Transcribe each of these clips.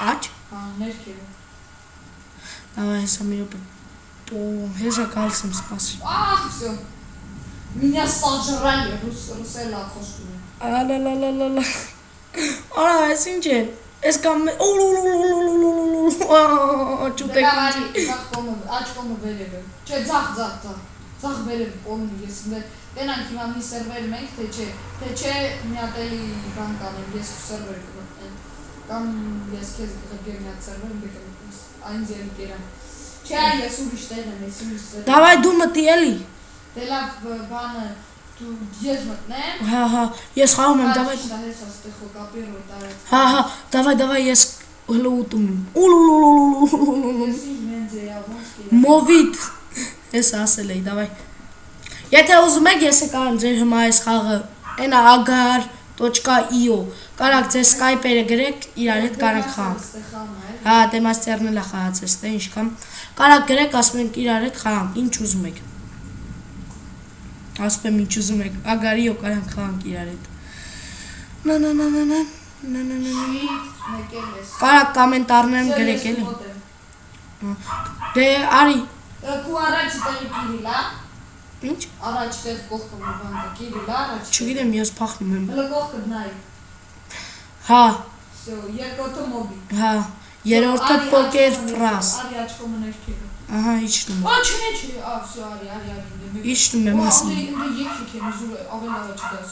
Աչ։ Հա, ներքևը։ Давай, հեսա մի րոպե։ Հեսա կալսեմ սպասի։ Всё. Меня сожрали, русела խոսում են։ Ալալալալալա։ Արա, ես ինչ է։ Ես կամ ճուտեք։ Դավարի, աչ կոմը վերևը։ Չէ, ձախ վերևը պոնում ես։ Տենանք հիմա մի սերվեր մենք, թե չէ մի հատ էլի բան կանեմ, ես սերվեր կմտնեմ։ Կամ ես քեզ կգեմ մի հատ սերվեր, բեկեմ այն ձերի կերան։ Չէ, ես ուրիշ տեղ եմ, ես ուրիշ տեղ եմ։ Давай դու մտի էլի։ Դե լավ բանը դու ես մտնեմ։ Հա, ես խաղում եմ, давай։ Հա, давай, ես հլո ուտում եմ։ Մովիտ։ Ես ասել էի, давай։ Եթե ուզում եք, ես եկարեմ ձեր հիմա այս խաղը, այնա agar.io, կարաք ձեր Skype-երը գրեք, իրար հետ կարաք խաղանք։ Հա, դեմաստերն էլ է խաղացես, թե ինչքան։ Կարաք գրեք, ասում ենք իրար հետ խաղանք, ինչ ուզում եք։ Ասում եմ ինչ ուզում եք, agar.io կարանք խաղանք իրար հետ։ Կարաք կոմենտարներում գրեք էլի։ Դե արի։ Քու առաջ տեղի կիրիլա։ Ինչ։ Առաջ տեղ կողքը բանտա կիրիլա, առաջ։ Չգիտեմ, ես փախնում եմ։ Հələ կողքը նայ։ Հա, Всё, երկրորդը մոբի։ հա, երրորդը poker phrase։ Արի աչ կոմը ներքևը։ Ահա, իջնում եմ։ Չէ, всё, արի։ Իջնում եմ ասում։ Ինձ եկեք եմ ուզում ավել լավ չդաս։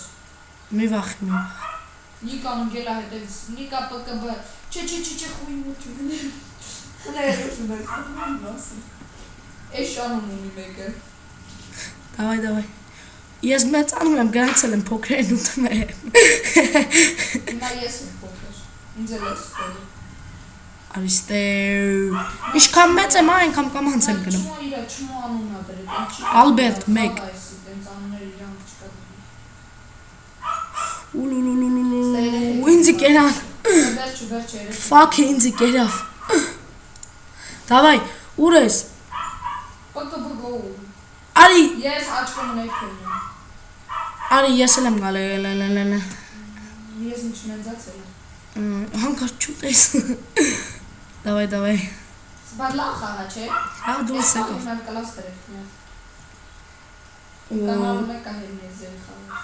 Մի վախի։ Նիկան գելա հետևից։ Նիկա ՊԿԲ։ Չէ, խույն մոթյուն։ Հələ Էս շանում ունի մեկը։ Давай։ Ես մեծանում եմ, գրանցել եմ փոքրեն ուտում եմ։ Հիմա ես եմ փոքր։ Ինձ էլ ես ստել։ Արիստեւ։ Ինչքան մեծ եմ, այնքան կամանց եմ գնում։ Չմո անունն ա դրել։ Ալբերտ 1։ Տենց անուններ իրանք չկա։ Ինձի կերան։ Վերջ երեք։ Fuck ինձի կերավ։ Давай, ուր ես։ ՊԿԲ գո։ Արի, Ես աչքում ներքևն եմ։ արի ես էլ եմ գալու։ Ես ինչ մեծացել եմ։ Հանկարծ չուտես։ Давай։ Բայց լավ խաղա, չէ։ Հա, դու ես եկա։ Ես կլաստեր եմ։ Կանալը մեկա հելն է ձեր խաղը։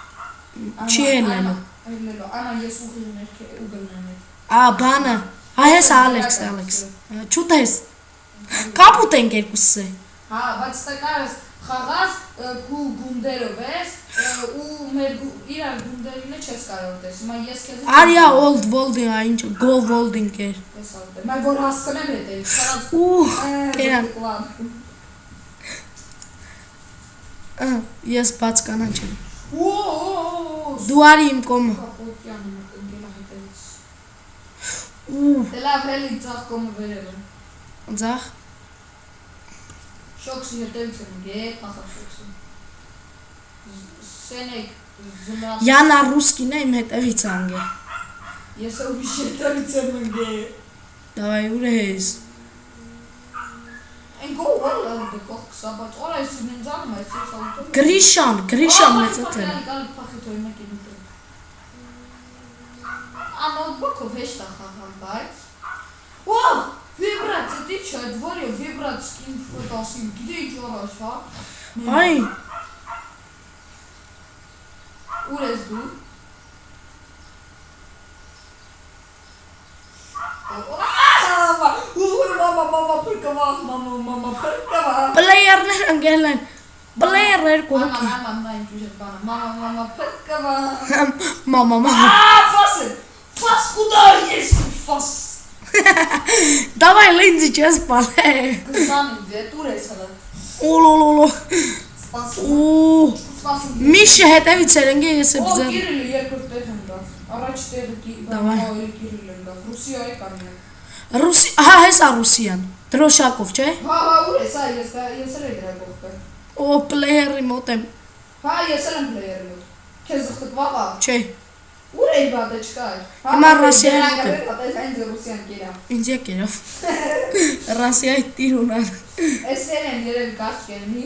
Չի հելնելու։ Հելնելու, անա ես ուղիղ ներքև ուգլնեմ եմ։ Բանը։ Հա, ես Ալեքս։ Չուտես։ Կապուտ ենք երկուսս է։ Հա, բայց ստե կարես խաղաս քու գունդերով ես ու մեր իրար գունդերինը չես կարող տես։ Հիմա ես քեզ Արիա old volding, ինչ go volding էր։ ես ալտեմ։ Մայ որ հասցնեմ հետևից։ Կերան։ Ես բաց կանանչ եմ։ Դու արի իմ կոմը։ Կապոտյանը մտնգելա հետևից։ Դե լավ հելի ձախ կոմը վերևը։ Ձախ։ Շոքսի հետևից եմ գե, փախա շոքսի։ Սենեք զմրած։ Յանա ռուսկին է իմ հետևից անգե։ Ես ուրիշ հետևից եմ գե։ Давай, ուր ես։ Այն գոհ դե կողք սաբաց։ Օրա ես ինձանում ես սալտում։ Գրիշան մեծացել։ Գալի փախի թոյ մեկին ուտել։ Նոթբուքով հեշտ է խաղալ, բայց։ Ոու, վիբրացիա, դի չէ, դվորի վիբրացին ֆոտոսին, գիտե ինչ առաջ, հա։ Այ։ Ուր ես դու։ Մամա, փրկվա։ Պլեյերներ անգել են։ Պլեյերներ կողքի։ Մամա, ինչ ուժ բանը։ Մամա, փրկվա։ Մամա։ Ֆասը։ Ֆաս կուտա ես ֆաս։ Давай, Lindsay, չես պալե։ Կզանի, դե տուր ես հլը։ Օլոլոլո։ Սպասում։ Միշը հետևից էր ընգե ես եմ Օ, ձեր։ Կիրիլը երկրորդ տեղ եմ գավ։ Առաջ տեղը Կիրիլ եմ գավ։ Ռուսիայի կանյա։ Ռուսի, հա, հեսա Ռուսիան։ Դրոշակով, չէ։ Հա, ուր ես, այ ես էլ եմ դրա կողքը։ Օ, պլեյերի մոտ եմ։ Հա, ես էլ եմ պլեյերի մոտ։ Քեզ զղտկվաղա։ Չէ։ Ուր էի բատը չկա։ Հիմա Ռուսիայի մոտ եմ։ Այն Ռուսիան կերա։ Ինձ եկերավ։ Ռասիայի տիրունան։ Այս սերեն երևի կարճ կերնի։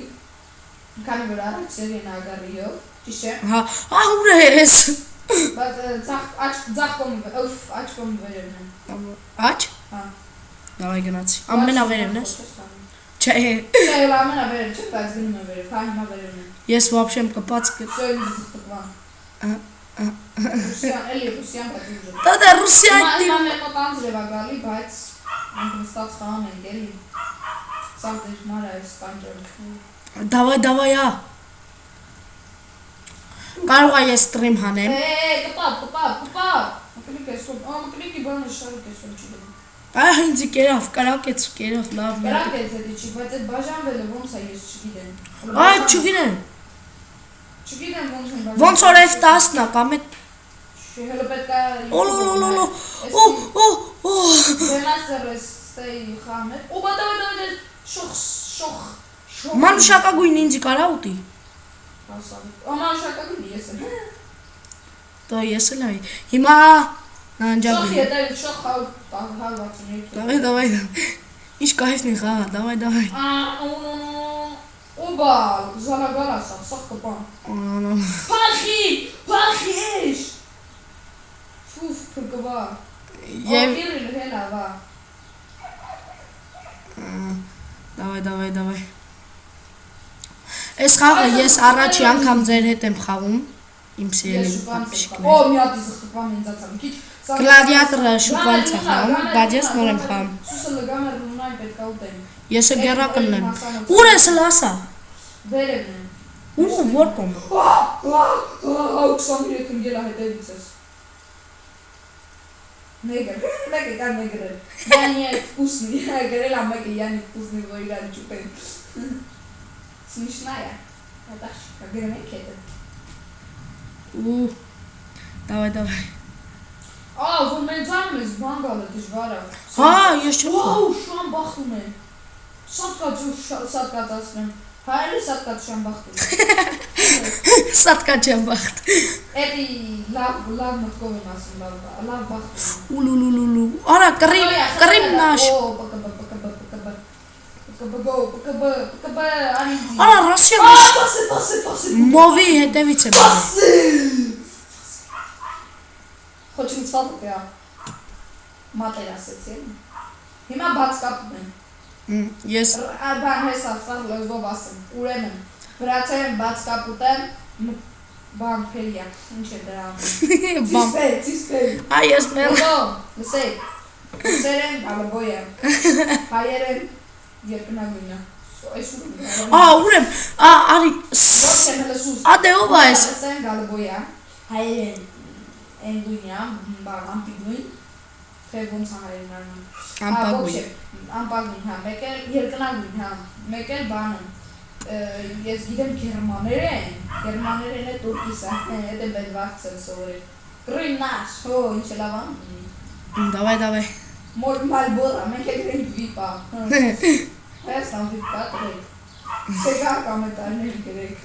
Քանի որ առաջ սերեն ագարիով, ճիշտ է։ Հա, ուր ես։ Բայց ձախ կոմ վերևն է։ Աչ։ Հա։ Давай գնացի։ Ամենավերևն ես։ Չէ։ Չէ, ամենավերև չէ, բայց գնում եմ վերև, հա հիմա վերևն է։ Ես вообще կպած Всё, ինձ զղթկվան։ Էլի ռուսյան բայց ուժը։ Դա Ռուսիայի Հիմա մեր մոտ անձրև ա գալի, բայց մենք նստած խաղում ենք էլի։ Սա դժմար է այս տանջել։ Давай, а։ Կարող է ես ստրիմ հանեմ։ Կպապ։ Մկրիկի բանը շարուկ ես որ չի դնում։ Այ ինձ կերավ, կարակեց լավ։ Կարակեց էդի չի, բայց այդ բաժանվելը ոնց է ես չգիտեմ։ Այ չգիտեմ։ Չգիտեմ ոնց են բաժանվել։ Ոնց որ F10-ն է կամ այդ Հələ պետք է Դեմասերս ստեյ խամեր։ Ու բադավը շոխ։ Մանուշակագույն ինձ կարա ուտի։ Մանուշակագույն ես եմ։ Դա ես էլ այ։ Հիմա նանջագույն։ Շոխ ետել շոխ 163։ Давай։ Ինչ կայֆն է խաղա, давай։ Օբա, զալագալ ասա, սաղ կպան։ Պախի, Ֆուֆ, փրկվա։ Օգիրին հելա, վա։ Давай։ Այս խաղը ես առաջի անգամ ձեր հետ եմ խաղում։ Իմ սիրելի պատմիչքներ։ Օ, մի հատ զղթկվան ինձացան, քիչ։ Գլադիատորը շուկվանց է խաղում, բայց ես նոր եմ խաղում։ Սուսը լգամ էր ռունայն պետք է ուտեմ։ Ես է գերա կլնեմ։ Ուր ես լասա։ Վերևն է։ Ու որ կոմ։ 23 ընգելա հետևից ես։ Negre կան նեգրել։ Յանի է վկուսնի, գրել ա մեկը յանի վկուսնի, որ իրան ճուպեն։ Смешная. Наташка, գրեմ եք հետը։ Ու, давай։ Որ մեծանում ես բան գալը դժվար է։ Հա, ես չեմ։ Շան բախում են։ Սատկած ասնեմ։ Հայելի սատկած շան բախում են։ Սատկա չեմ բախտ։ Էդի լավ մտքով եմ ասում, լավ բախում են։ Ուլուլուլուլու։ Արա, կռիմ նաշ։ ՊԿԲ, անիզի։ Արա, Ռոսիա մովի հետևից եմ։ Խոչին ծվատուկ է, մատեր ասեցի եմ։ Հիմա բաց կապում եմ։ Ես։ Բան հեսա սաղ լեզվով ասեմ, ուրեմն, վրացերեն բաց կապուտեմ, բան պերյա, ինչ է դրա անում։ Ծիսպեր։ Այ ես մեր։ Լսեք, սերեն գալբոյ եմ, հայերեն երկնագույնը, այս ուրեմ, արի, ադե ով այս։ Սերեն գալբոյ եմ, հայերեն Engույնյա, ամպիգույն, թե ոնց հայերեն անում։ Ամպագույն, հա, մեկ էլ երկնագույն, հա, մեկ էլ բանը, ես գիտեմ գերմաներեն է տուրկիս է, հետ եմ բետ վաղց եմ սովորել։ Կրին նաշ, ինչ է լավ անում։ Давай։ Մալբորա, մենք է գրենք վիպա։ Հայաստան վիպա տրեք։ Սեգար կամ է տարներ գրեք։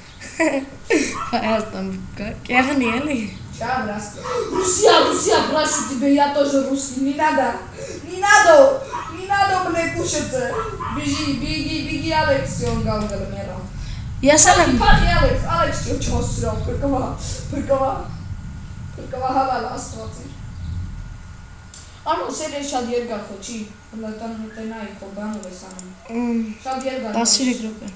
Հայաստան վիպա, կեղնի էլի։ Շաբրաս։ Ռուսիա, прошу тебя, я тоже русский, не надо, мне кушаться. Беги, Алекс, он галгал мера. Ես էլ եմ։ Ալեքս չոս սրով, փրկվա հավալ աստվածի։ Անո սեր է շատ երկար խոչի, տնայի խոբանով ես անում։ Շատ երկար։ 13 րոպե։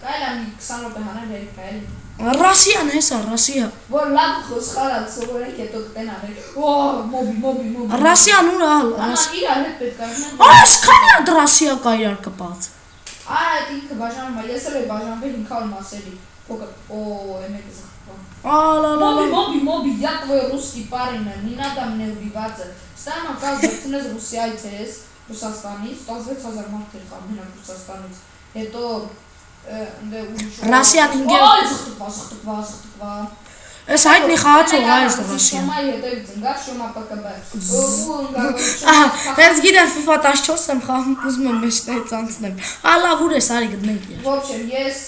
Կայլ ամի 20 րոպե հանել երիք կայլ։ Ռասիան հեսա, Ռասիա։ Որ լավ խոսխարած սովորենք հետո կտենանել։ Մոբի։ Ռասիան ուր ալ։ Իրար հետ պետք է։ Այս քանի հատ Ռասիա կա իրար կպած։ Այդ ինքը բաժանում է, ես էլ եմ բաժանվել 500 մասերի։ Էմեկ զղթվա։ Մոբի, я твой русский парень, не надо мне убиваться. Ստան ակալ դրցնես Ռուսիայից ես, Ռուսաստանից, 16000 մարդ էր խամ մենակ Ռուսաստանից։ Հետո Ռասիան ինգեր։ Զղթվա։ Այս հայտնի խաղացող այս Ռասիան։ Շոմայի հետևից ընգավ, շոմա ՊԿԲ։ Ես գիտեմ FIFA 14 եմ խաղում, ուզում եմ մեջտեղից անցնեմ։ Լավ ուր ես արի գտնենք ես։ В общем, ես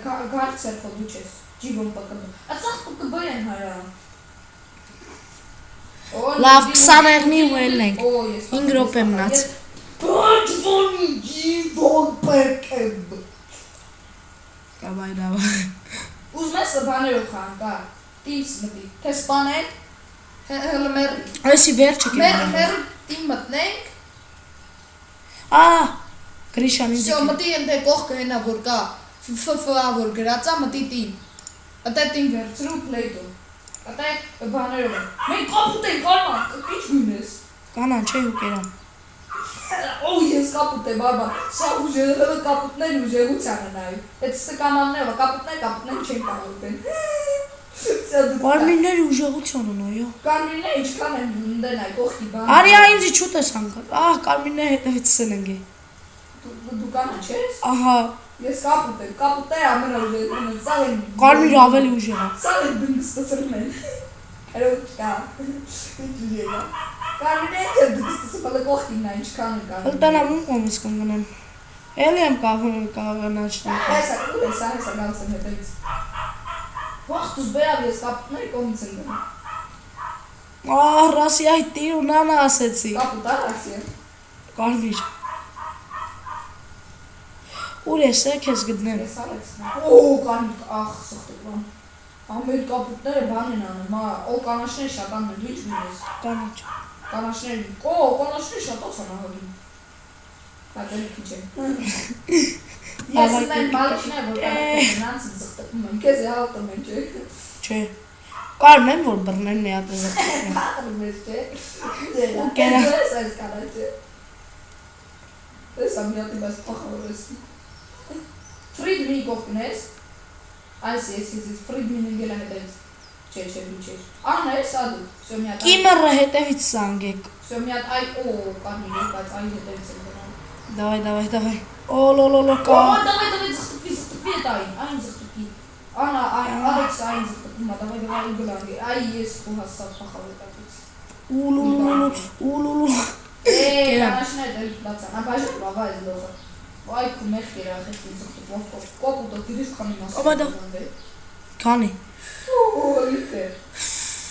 գարցեր խոդու չես, ջիգոն ՊԿԲ։ Ացախ ՊԿԲ են հայրա։ Լավ 20-եղնի ու ելնենք։ 5 րոպե մնաց։ Բաճվոնի ջիգոն ՊԿԲ։ Давай։ Ուզում ես բաներով խան, կա, տիպս մտի, թե սպանեն, հլը մերի։ Այսի վերջը կենան։ Մերի Տիմ մտնենք։ Գրիշան ինձ։ Всё, մտի ընդ կողքը հենա որ կա։ FF-ա որ գրածա մտի տիմ։ Ատե տիմ վերցրու play-ը։ Ատե բաներով։ Մենք կապուտ ենք արմա, ի՞նչ գույնես։ Կանան չէ ու կերան։ Օ, ես կապուտ եմ արմա։ Սա ուժեղը կապուտներ ուժեղության են այ։ Այդ սկանանները կապուտներ չեն կարող են։ Կարմիրները ուժեղություն ունեն, այո։ Կարմիրները ինչքան են ունեն այ կողքի բան։ Արի ինձ չուտես անգամ։ Կարմիրները հետևից սնենք է։ Դու կանա չես։ Ահա, Ես կապուտները ամենաուժեղն են, սա են։ կարմիրը ավելի ուժեղ է։ Սա են դնգստացրում են։ Էրոչկա։ Ինչ ուժեղ է։ Կարմիրները դնգստացում են կողքին նա ինչքան են կարող։ Հլտանամում կոմից կնգնեն։ Էլի եմ կաղանաչնել։ Հեսա գալսն հետևից։ Վախտուս բերավ ես կապուտների կողմից են գնում։ Ռասիայի տիր ու նանա ասեցի։ Կապուտա Ռասիա։ Կարմիր։ Ուր ես քեզ գտնեմ։ Ես Ալեքսն։ Օ, կարմիր, սխտուկան։ Ամեն կապուտները բան են անում, օ կանաչները շատ անում, դու ինչ գնես։ Կանաչ։ Կանաչները, կանաչները շատ ոսան ահագին։ Հատելի քիչ է։ Ես մեն մալիչներ, որ կանանց զղտում եմ, կեզ է հաղտում են, չէ։ Չէ։ Կարմ եմ, որ բրնեն նեատ է զղտում։ Հաղտում ես, չէ։ Ու կերա։ Ես այս կանաչ է։ Ես ամիատի բաս պախավոր ես։ Ֆրիդմի կողքն ես։ Այս ես Ֆրիդմին ընգել է հետևից։ Չէ, դու չէ։ Անա ես ադու, всё մի հատ։ Կիմերը հետևից սանգեք։ Всё մի հատ այ օ կարմիր է, բայց այ հետևից եմ գնում։ Давай։ Օլոլոլո կա։ Давай, զղտուկի այդ այն զղտուկի։ Անա, Ալեքս այն զղտուկի, давай գլանգի։ Այ ես ու հասավ փախավ այդից։ Ուլուլուլու։ Կանաչները դել բացան, ապաժան բավա այս լողը։ Այ կումեղ կերախեց զղտուկ, կոպուտը դիրիշ քանի մաս։ Քանի։ Իհե։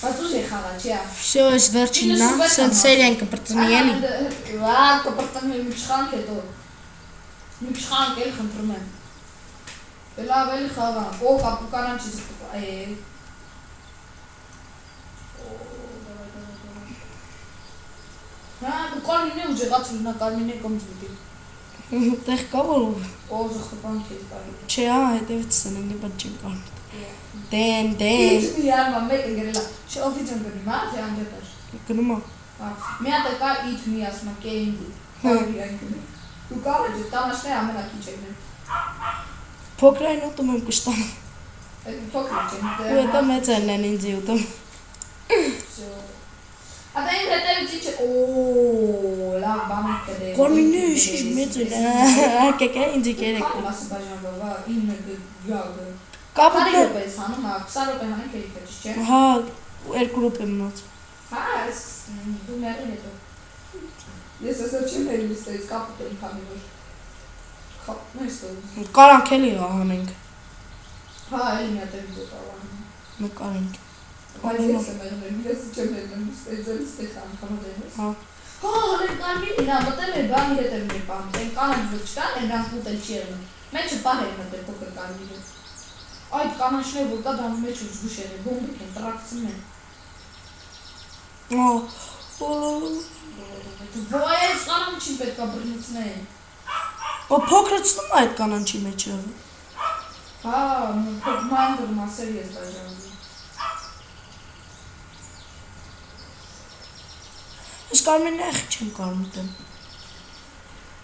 Բայց ուժ է խաղա, չէ։ Всё, ես վերջինն է, սենց սերիան կպրծնի էլի։ Կպրծնի մի չխանք հետո։ Մի չխանք էլ խնդրում եմ։ Լավ էլի խաղա, օ կանաչի զղտուկ, դու կարմիրն է ուժեղացու նա կարմիրն է կոմից միտի։ Տեղ կա որ Օ զղտուկան քեզ կարի։ չէ, հետևից սնենք, բայց չեմ կարող։ Դեն։ Ինչ մի արմա մեկը գրելա, շոֆիցոն գնում, թե անջատար։ Գնում է։ Մի հատ կա իթ մի ասմա կեինգի, կարիրան գնում։ Դու կարը ջը, տանաշները ամենակիչ են։ Փոքրային ուտում եմ կշտան։ Այդ փոքրիչ են։ Ու հետո մեծերն են ինձի ուտում։ Ատա իմ հետևից ինչ է, օ, լավ բանիկ կդե։ Կարմիրները շիշ մեծ են, կեկա ինձի կերեք։ Կապ մասը բաժանվա, ինը գյագը։ Կապուտներ։ Կարի րոպե ես հանում, 20 րոպե հանենք էի քեջ, չէ։ Հա, 2 րոպե մնաց։ Հա, դու մերի հետո։ Ես ասա չեմ հերի լիստայից կապուտ եմ քանի որ։ Կարանք էլի հանենք։ Հա, էլի մի հատ է վիդեո կարողանում։ Նկարենք։ Բայց ես եմ եղել, ես չեմ եղել լիստայից անգամ դեմս։ Հա։ Հա, հենց կարմիրին, մտել էր բանի հետ եմ մի բան, են կանանչ վճտան, են դրանք ուտել չի եղել։ Մեջը պահ էր մտել փոքր կարմիրը։ Այդ կանանչները որ կա դրանք մեջ ու զգուշեր են, բոմբիկ են, տրակցում են։ Ոայ, կանանչին պետք է բռնուցնեն։ Փոքրացնում է այդ կանանչի մեջը։ Հա, մանդր մասեր ես բաժանում։ Ես կարմիրն էխ չեմ կարող ուտեմ։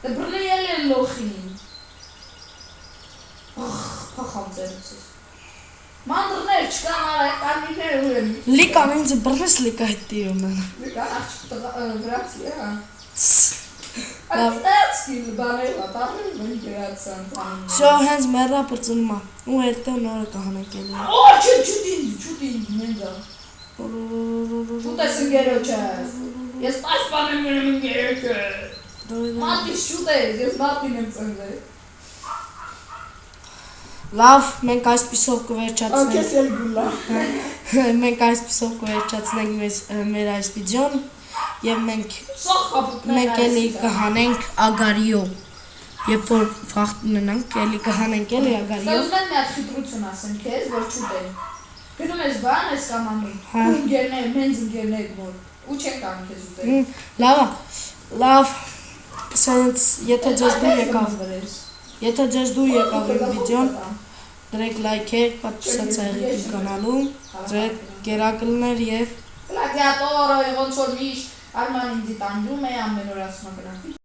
Դե բռնի էլ են լոխին։ Փախավ ձերցս։ Մանդրներ չկան արա, կարմիրներ ու են։ Լիկան ինձ բռնես լիկա այդ տիրունն։ Լիկա աղջիկ գրացի է, հա։ Ատիտացկի բաներ վատարներ մեն գրացան ծանում։ Շո հենց մեռա պրծնում է։ Ու հետո նորը կհանենք էլի։ Օ, չուտին, մենձա։ Չուտես ընգերոչես։ Ես պաշտպանում եմ ընգերոչը։ Մատիս չուտես, ես մատին եմ ծնվել։ Լավ, մենք այսպիսով կվերջացնենք։ Ակես էլ գուլա։ Մենք այսպիսով կվերջացնենք մեր այս վիդեոն եւ մենք էլի կհանենք ագարիո։ Երբ որ վախտ ունենանք, էլի կհանենք էլի ագարիո։ Ուզում եմ մի հատ խիտրություն ասեմ քեզ, որ չուտեն։ Գնում ես բան, ես կամանում։ Ընկերներ, մենց ընկերներ որ Ու չենք տանի քեզ ուտել։ Լավ, սենց, եթե ձեզ դուր եկավ իմ վիդեոն, դրեք լայքեր, պատվիսացայք իմ կանալում, ձեր կերակլներ և Գլադիատորը ոնց որ միշտ Արման ինձ տանջում է ամեն օր ասում է գնանք